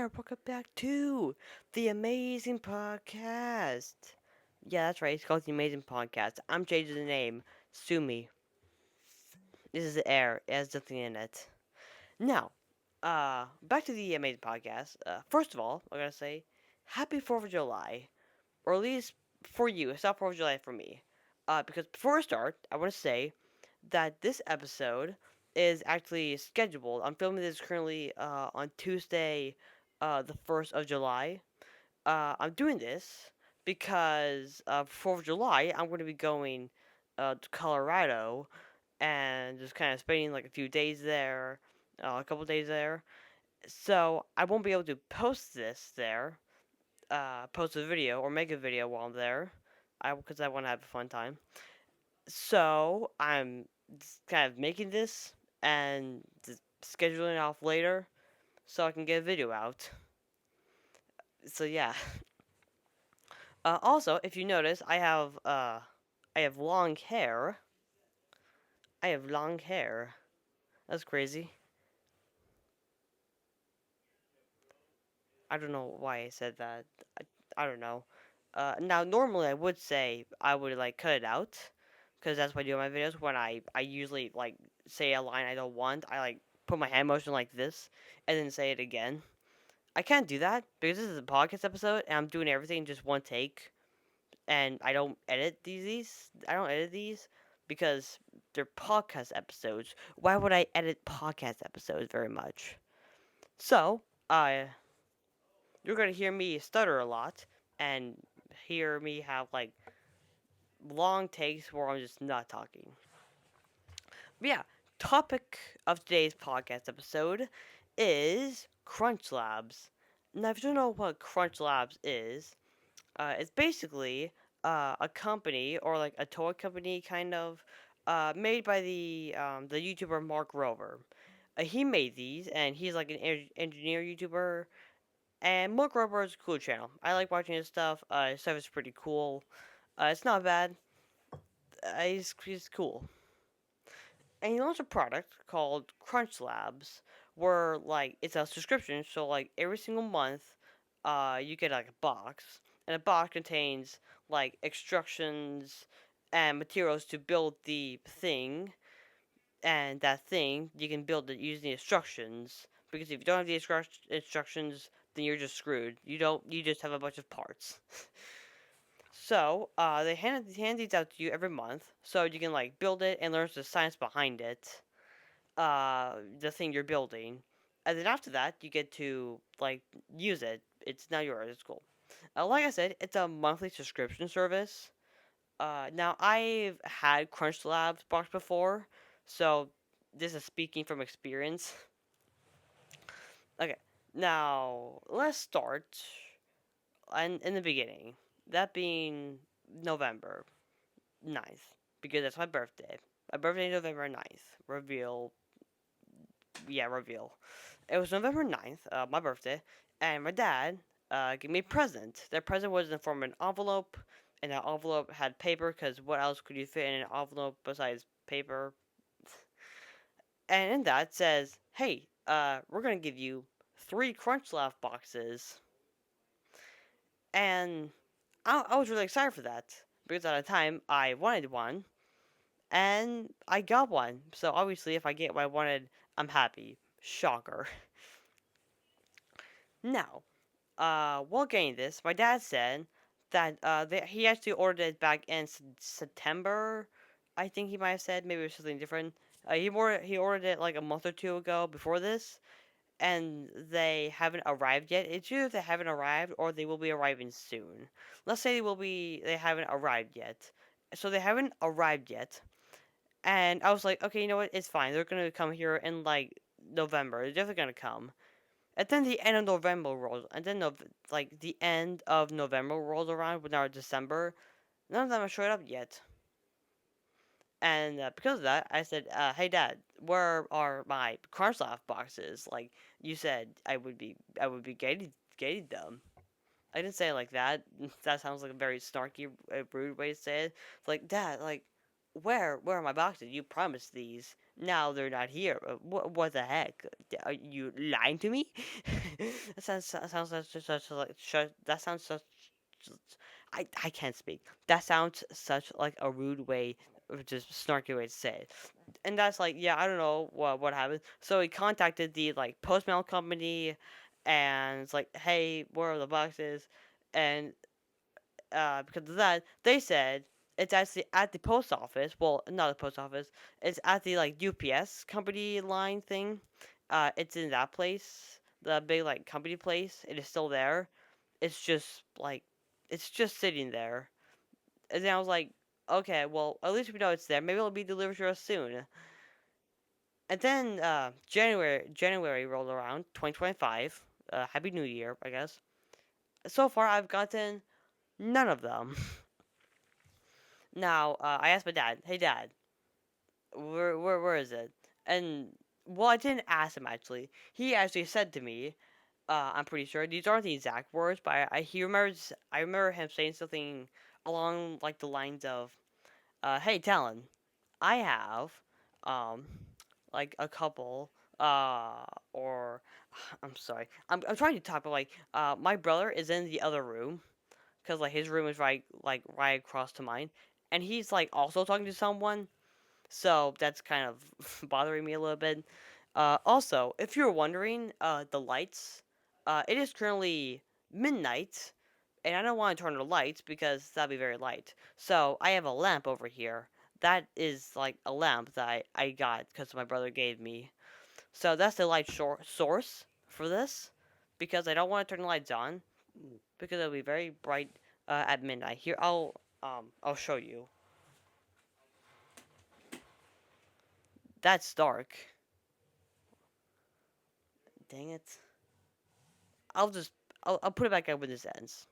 there. Welcome back to the Amazing Podcast. Yeah, that's right. It's called the Amazing Podcast. I'm changing the name. Sue me. This is the air. It has nothing in it. Now, back to the Amazing Podcast. First of all, I gotta say, Happy 4th of July. Or at least for you. It's not 4th of July for me. Because before I start, I want to say that this episode is actually scheduled. I'm filming this currently on Tuesday, the 1st of July. I'm doing this because 4th of July, I'm going to be going to Colorado and just kind of spending like a few days there, a couple days there. So I won't be able to post this there, post a video or make a video while I'm there, because I want to have a fun time. So I'm just kind of making this and just scheduling it off later so I can get a video out. So yeah. Also, if you notice, I have long hair. I have long hair. That's crazy. I don't know why I said that. I don't know. Now normally I would say I would like cut it out, because that's what I do in my videos. When I usually like say a line I don't want, I like put my hand motion like this and then say it again. I can't do that because this is a podcast episode and I'm doing everything in just one take, and I don't edit these. I don't edit these because they're podcast episodes. Why would I edit podcast episodes very much? So, you're gonna hear me stutter a lot and hear me have like long takes where I'm just not talking. But yeah, topic of today's podcast episode is Crunch Labs. Now, if you don't know what Crunch Labs is, it's basically a company or like a toy company kind of made by the YouTuber Mark Rover. He made these, and he's like an engineer YouTuber. And Mark Rover is a cool channel. I like watching his stuff. His stuff is pretty cool. It's not bad. He's cool. And he launched a product called Crunch Labs, where like it's a subscription. So like every single month, you get like a box, and a box contains like instructions and materials to build the thing, and that thing you can build it using the instructions. Because if you don't have the instructions, then you're just screwed. You don't. You just have a bunch of parts. So, they hand these out to you every month, so you can like build it and learn the science behind it, the thing you're building, and then after that, you get to like use it. It's now yours. It's cool. Like I said, it's a monthly subscription service. Now I've had Crunch Labs box before, so this is speaking from experience. Okay, now let's start in the beginning. That being November 9th, because that's my birthday. My birthday is November 9th. Reveal. Yeah, reveal. It was November 9th, my birthday, and my dad gave me a present. That present was in the form of an envelope, and that envelope had paper, because what else could you fit in an envelope besides paper? And in that says, hey, we're going to give you 3 Crunch Laugh boxes. And I was really excited for that, because at the time I wanted one, and I got one. So obviously, if I get what I wanted, I'm happy. Shocker. Now, while getting this, my dad said that he actually ordered it back in September. I think he might have said, maybe it was something different. He ordered it like a month or two ago before this, and they haven't arrived yet. It's either they haven't arrived or they will be arriving soon. Let's say they haven't arrived yet. So they haven't arrived yet, and I was like, okay, you know what? It's fine. They're gonna come here in like November. They're definitely gonna come. And then the end of November rolls, and then like the end of November rolls around, with our December. None of them have showed up yet. And because of that, I said, "Hey, Dad, where are my Crunchloaf boxes? Like you said, I would be getting them." I didn't say it like that. That sounds like a very snarky, rude way to say it. It's like, Dad, like, where are my boxes? You promised these. Now they're not here. What the heck? Are you lying to me? That sounds such like that sounds such. I can't speak. That sounds such like a rude way, just snarky way to say it. And that's like, yeah, I don't know what happened. So he contacted the like postmail company, and it's like, hey, where are the boxes? And because of that, they said it's actually at the post office. Well, not the post office. It's at the like UPS company line thing. It's in that place, the big like company place. It is still there. It's just like, it's just sitting there. And then I was like, okay, well, at least we know it's there. Maybe it'll be delivered to us soon. And then January rolled around, 2025. Happy New Year, I guess. So far, I've gotten none of them. Now, I asked my dad, "Hey, Dad, where is it?" And well, I didn't ask him actually. He actually said to me, I'm pretty sure these aren't the exact words, but he remembers. I remember him saying something along like the lines of, "Hey, Talon, I have, um, like a couple, or I'm sorry, I'm trying to talk, but like, my brother is in the other room, because like his room is right across to mine, and he's like also talking to someone, so that's kind of bothering me a little bit. Also, if you're wondering, the lights, it is currently midnight, and I don't want to turn the lights because that'd be very light. So I have a lamp over here. That is like a lamp that I got because my brother gave me. So that's the light source for this, because I don't want to turn the lights on because it'll be very bright at midnight. Here, I'll show you. That's dark. Dang it. I'll just I'll put it back up when this ends.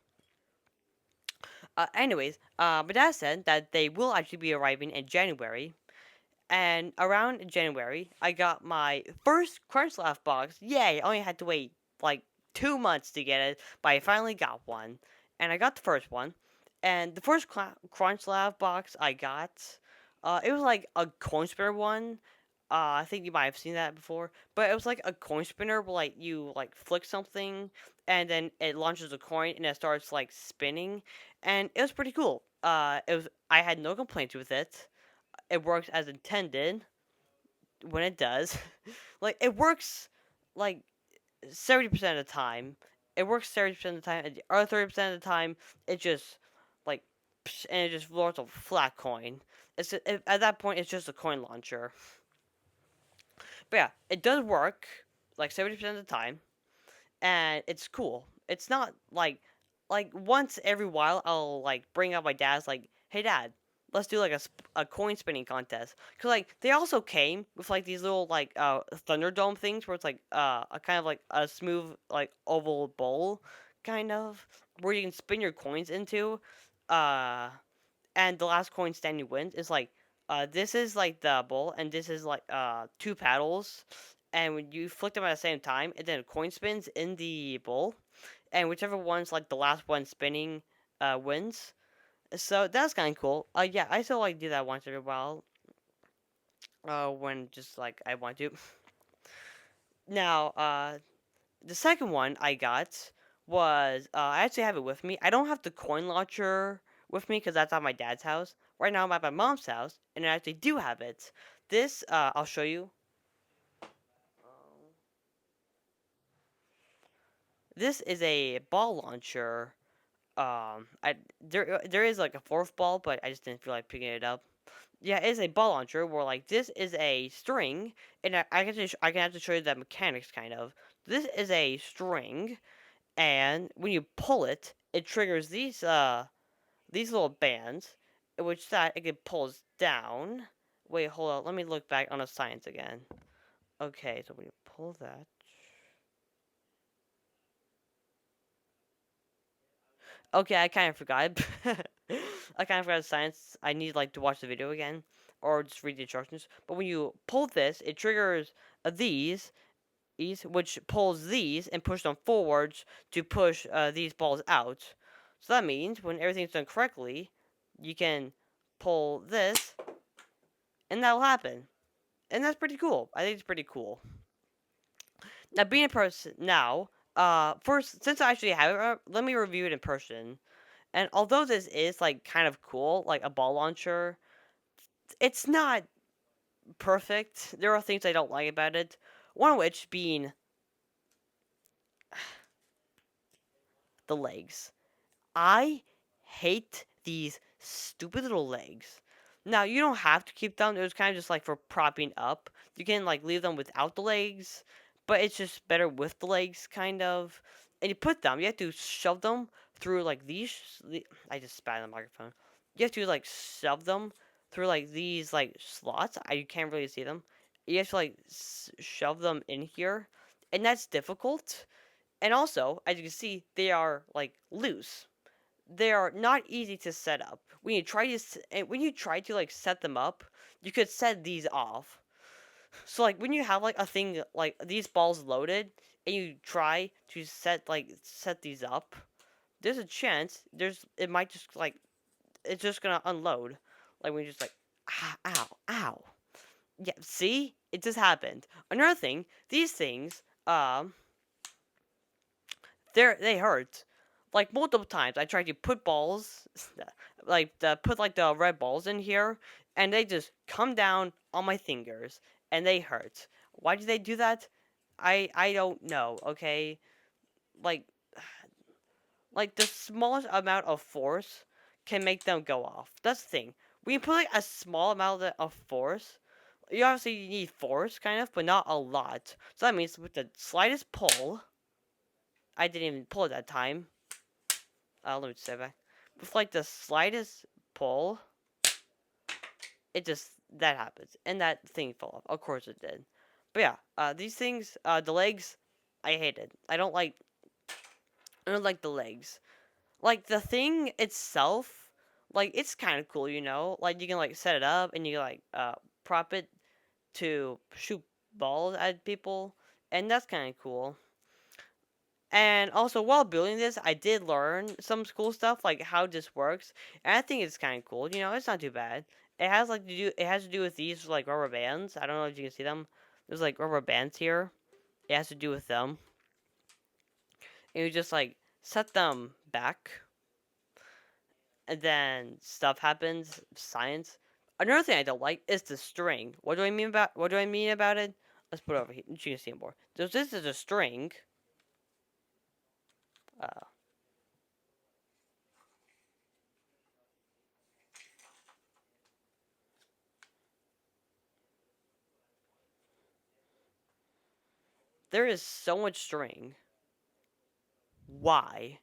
Anyways, my dad said that they will actually be arriving in January, and around January, I got my first Crunch Laugh box. Yay! I only had to wait like 2 months to get it, but I finally got one, and I got the first one. And the first Crunch Laugh box I got, it was like a coin spinner one. I think you might have seen that before, but it was like a coin spinner where like you like flick something, and then it launches a coin and it starts like spinning, and it was pretty cool. I had no complaints with it. It works as intended when it does. Like it works like 70% of the time. It works 30% of the time, and the other 30% of the time it just like and it just rolls a flat coin. At that point it's just a coin launcher. But yeah, it does work like 70% of the time, and it's cool. It's not like once every while I'll like bring up my dad's like, "Hey dad, let's do like a coin spinning contest." Cuz like they also came with like these little like Thunderdome things where it's like a kind of like a smooth like oval bowl kind of where you can spin your coins into, uh and the last coin standing wins. Is like, this is like the bowl, and this is like two paddles, and when you flick them at the same time, and then a coin spins in the bowl, and whichever one's like the last one spinning wins. So that's kind of cool. Yeah, I still like do that once in a while. When just like I want to. Now, the second one I got was, I actually have it with me. I don't have the coin launcher with me because that's at my dad's house. Right now I'm at my mom's house, and I actually do have it. This, I'll show you. This is a ball launcher. There is like a fourth ball, but I just didn't feel like picking it up. Yeah, it is a ball launcher where like this is a string, and I can actually show you the mechanics kind of. This is a string, and when you pull it, it triggers these little bands, which that it pulls down. Wait, hold on. Let me look back on the science again. Okay, so when you pull that. Okay, I kind of forgot. I kind of forgot the science. I need like to watch the video again or just read the instructions. But when you pull this, it triggers these, which pulls these and push them forwards to push these balls out. So that means when everything's done correctly, you can pull this, and that'll happen. And that's pretty cool. I think it's pretty cool. Now, being a person now, first, since I actually have it, let me review it in person. And although this is like kind of cool, like a ball launcher, it's not perfect. There are things I don't like about it. One of which being the legs. I hate these stupid little legs. Now you don't have to keep them. It was kind of just like for propping up. You can like leave them without the legs, but it's just better with the legs, kind of. And you put them. You have to shove them through like these. I just spat on the microphone. You have to like shove them through like these like slots. You can't really see them. You have to like shove them in here, and that's difficult. And also, as you can see, they are like loose. They are not easy to set up. When you try to like set them up, you could set these off. So like when you have like a thing like these balls loaded and you try to set these up, there's a chance it might just like it's just gonna unload. Like when you just like ow, ow. Yeah, see? It just happened. Another thing, these things, they hurt. Like multiple times, I tried to put balls, put like the red balls in here, and they just come down on my fingers, and they hurt. Why do they do that? I don't know. Okay, like like the smallest amount of force can make them go off. That's the thing. When you put like a small amount of force, you obviously need force, kind of, but not a lot. So that means with the slightest pull, I didn't even pull at that time. Let me say back. With like the slightest pull, it just that happens, and that thing fell off. Of course it did. But yeah, these things, the legs, I hated. I don't like the legs. Like the thing itself, like it's kind of cool, you know. Like you can like set it up and you like prop it to shoot balls at people, and that's kind of cool. And also, while building this, I did learn some cool stuff, like how this works, and I think it's kind of cool. You know, it's not too bad. It has to do with these like rubber bands. I don't know if you can see them. There's like rubber bands here. It has to do with them, and you just like set them back, and then stuff happens. Science. Another thing I don't like is the string. What do I mean about it? Let's put it over here. You can see it more. This is a string. Uh, there is so much string. Why?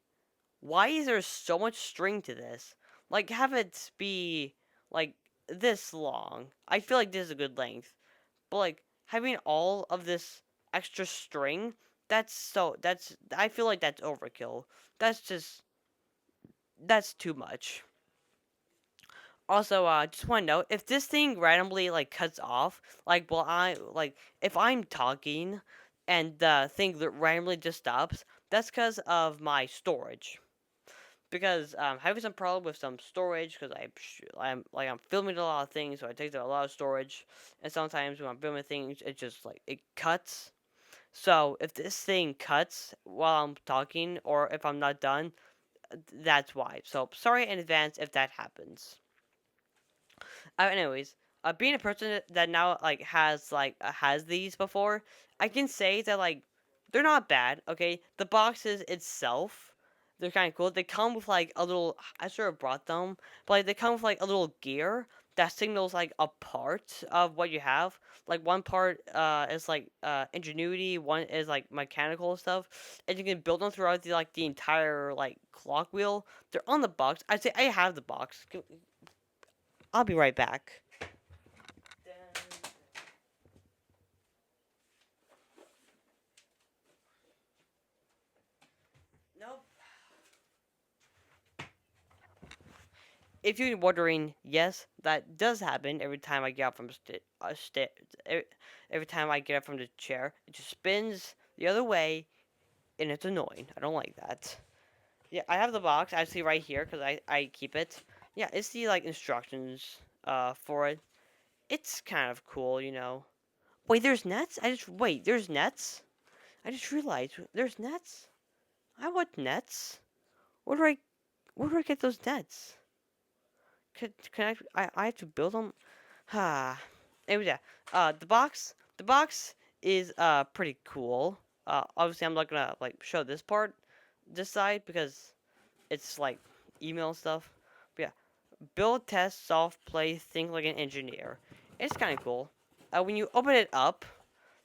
Why is there so much string to this? Like, have it be like this long. I feel like this is a good length, but like having all of this extra string, that's I feel like that's overkill. That's too much. Also, just want to note if this thing randomly like cuts off, like if I'm talking and the thing that randomly just stops, that's because of my storage. Because I'm having some problem with some storage because I'm filming a lot of things, so it takes a lot of storage. And sometimes when I'm filming things, it just like it cuts. So if this thing cuts while I'm talking, or if I'm not done, that's why. So sorry in advance if that happens. Anyways, being a person that now has these before, I can say that like they're not bad. Okay, the boxes itself, they're kind of cool. They come with like a little. I sort of brought them, but like they come with like a little gear that signals like a part of what you have. Like one part is like ingenuity, one is like mechanical stuff, and you can build them throughout the entire like clock wheel. They're on the box. I'd say I have the box. I'll be right back. Nope. If you're wondering, yes, that does happen every time I get up from every time I get up from the chair. It just spins the other way, and it's annoying. I don't like that. Yeah, I have the box actually right here because I keep it. Yeah, it's the like instructions for it. It's kind of cool, you know. Wait, there's nets? There's nets? I just realized there's nets. I want nets. Where do I where do I get those nets? Can I have to build them? Ah. Anyway, yeah. The box is pretty cool. Obviously I'm not gonna like show this part, this side because it's like email and stuff. But yeah, build, test, solve, play, think like an engineer. It's kind of cool. When you open it up,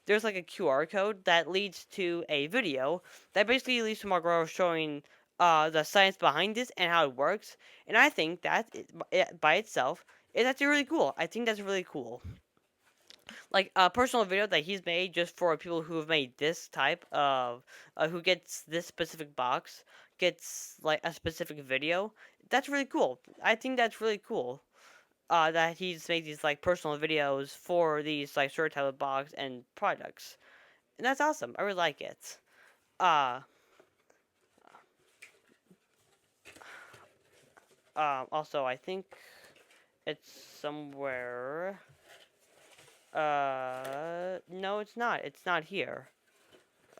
there's like a QR code that leads to a video that basically leads to Margot showing the science behind this and how it works. And I think that it, by itself is actually really cool. I think that's really cool. Like a personal video that he's made just for people who have made this type of who gets this specific box gets like a specific video. That's really cool. I think that's really cool. That he's made these like personal videos for these like certain type of box and products. And that's awesome. I really like it. Uh, also, I think it's somewhere. No, it's not. It's not here.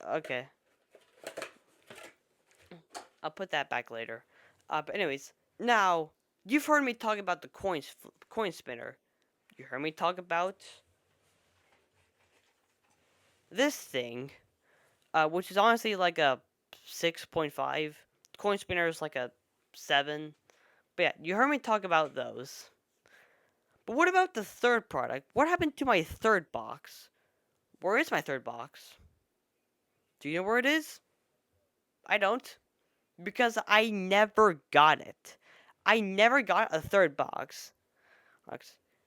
Okay, I'll put that back later. But anyways, now you've heard me talk about the coin spinner. You heard me talk about this thing, which is honestly like a 6.5. Coin spinner is like a 7. But yeah, you heard me talk about those. But what about the third product? What happened to my third box? Where is my third box? Do you know where it is? I don't. Because I never got it. I never got a third box.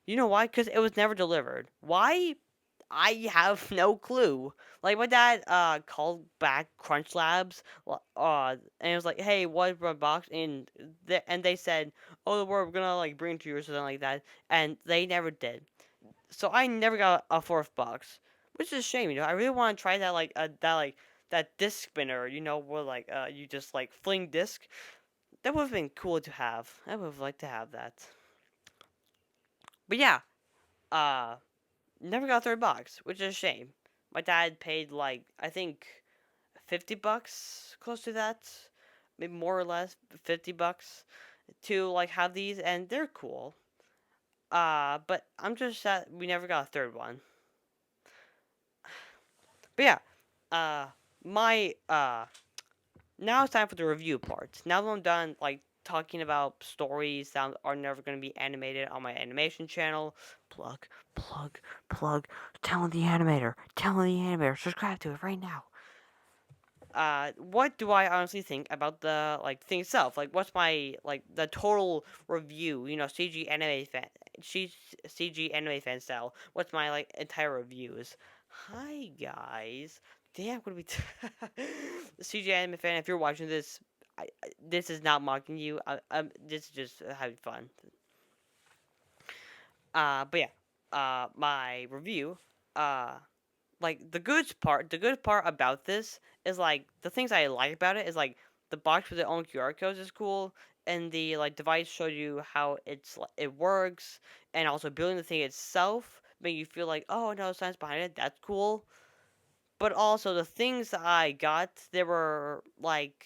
You know why? Because it was never delivered. Why? I have no clue. Like my dad called back Crunch Labs and it was like, "Hey, what's my box?" And they said, "Oh, we're gonna like bring it to you or something like that," and they never did. So I never got a fourth box, which is a shame. I really want to try that that disc spinner. Where like you just like fling disc. That would have been cool to have. I would have liked to have that. But yeah, uh, never got a third box, which is a shame. My dad paid like I think $50, close to that, maybe more or less $50 to like have these, and they're cool. But I'm just sad we never got a third one. But yeah, uh, my now it's time for the review part. Now that I'm done like talking about stories that are never going to be animated on my animation channel, plug, plug, plug. Talon the Animator. Subscribe to it right now. What do I honestly think about the like thing itself? Like, what's my like the total review? CG anime fan style. What's my like entire reviews? Hi guys. Today I'm gonna be CG anime fan. If you're watching this, this is not mocking you. This is just having fun. But yeah. My review. Uh, like the good part about this is like the things I like about it is like the box with its own QR codes is cool, and the like device showed you how it works, and also building the thing itself make you feel like, oh no, science behind it, that's cool. But also the things that I got, they were like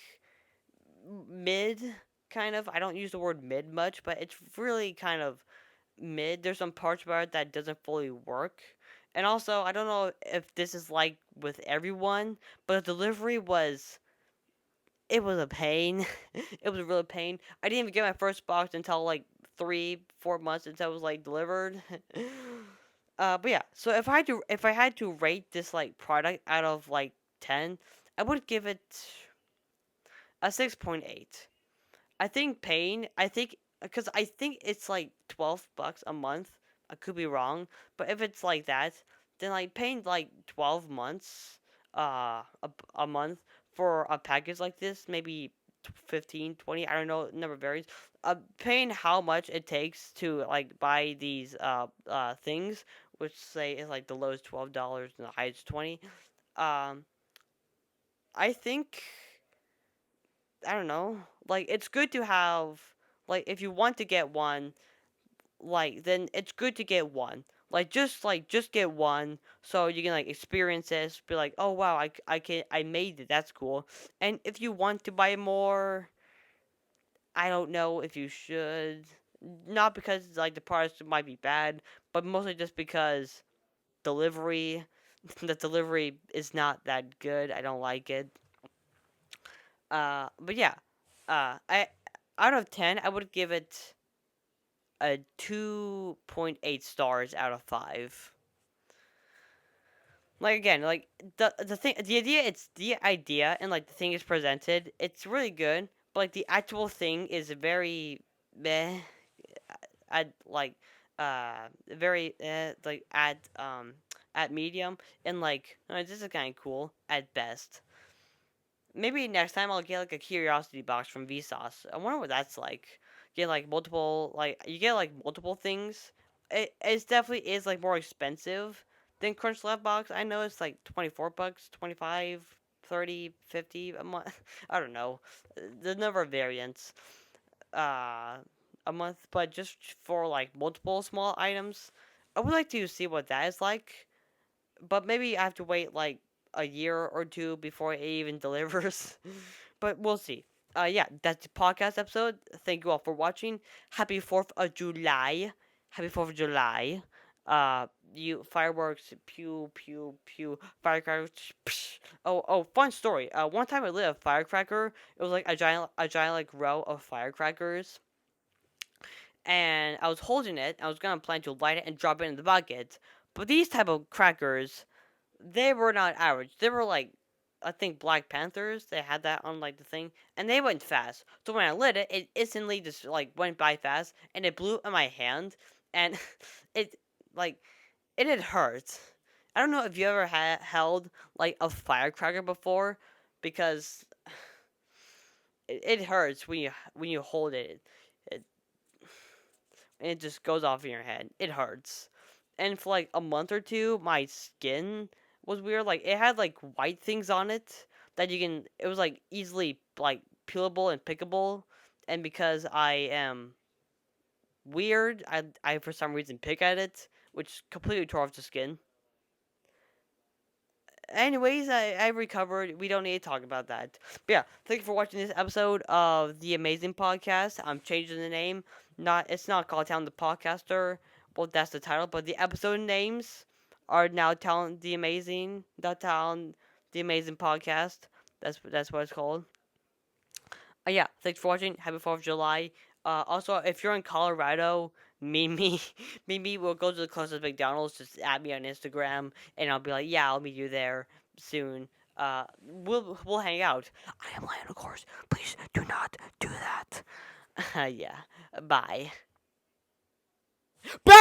mid, kind of. I don't use the word mid much, but it's really kind of mid. There's some parts about it that doesn't fully work. And also, I don't know if this is like with everyone, but the delivery was it was a pain. It was a real pain. I didn't even get my first box until like 3, 4 months until it was like delivered. But yeah, so if I had to rate this like product out of like 10, I would give it a 6.8. I think paying, I think, because I think it's like $12 a month. I could be wrong, but if it's like that, then like paying like 12 months, a month for a package like this, maybe 15, 20, I don't know, number varies. Paying how much it takes to like buy these things, which say is like the lowest $12 and the highest 20. Um, I think I don't know. Like it's good to have like if you want to get one, like then it's good to get one. Just get one so you can like experience this. Be like, oh wow, I made it. That's cool. And if you want to buy more, I don't know if you should. Not because like the products might be bad, but mostly just because delivery, the delivery is not that good. I don't like it. But yeah, I out of 10, I would give it a 2.8 stars out of 5. Like again, like the thing, the idea, it's the idea, and like the thing is presented, it's really good. But like the actual thing is very meh. At like very like at medium, and like this is kind of cool at best. Maybe next time I'll get like a curiosity box from Vsauce. I wonder what that's like. Get like multiple, like you get like multiple things. It definitely is like more expensive than Crunch Lab box. I know it's like $24, 25, 30, 50 a month. I don't know. The number of variants uh a month, but just for like multiple small items, I would like to see what that is like. But maybe I have to wait like a year or two before it even delivers. But we'll see. Yeah, that's the podcast episode. Thank you all for watching. Happy 4th of July. Happy 4th of July. You fireworks, pew pew pew, firecrackers. Psh. Oh, fun story. One time I lit a firecracker. It was like a giant like row of firecrackers, and I was holding it. I was gonna plan to light it and drop it in the bucket. But these type of crackers, they were not average. They were like, I think Black Panthers. They had that on like the thing, and they went fast. So when I lit it, it instantly just like went by fast, and it blew in my hand, and it like it had hurt. I don't know if you ever held like a firecracker before, because it hurts when you hold it. It and it just goes off in your head. It hurts. And for like a month or two, my skin was weird. Like it had like white things on it that you can. It was like easily like peelable and pickable. And because I am weird, I for some reason pick at it, which completely tore off the skin. Anyways, I recovered. We don't need to talk about that. But yeah, thank you for watching this episode of The Amazing Podcast. I'm changing the name. It's not called Town the Podcaster. Well, that's the title, but the episode names are now Town the Amazing, the Town the Amazing Podcast. That's what it's called. Yeah, thanks for watching. Happy 4th of July. Also, if you're in Colorado, me, me, we'll go to the closest McDonald's. Just add me on Instagram, and I'll be like, yeah, I'll meet you there soon. We'll hang out. I am lying, of course. Please do not do that. Yeah. Bye. Bye.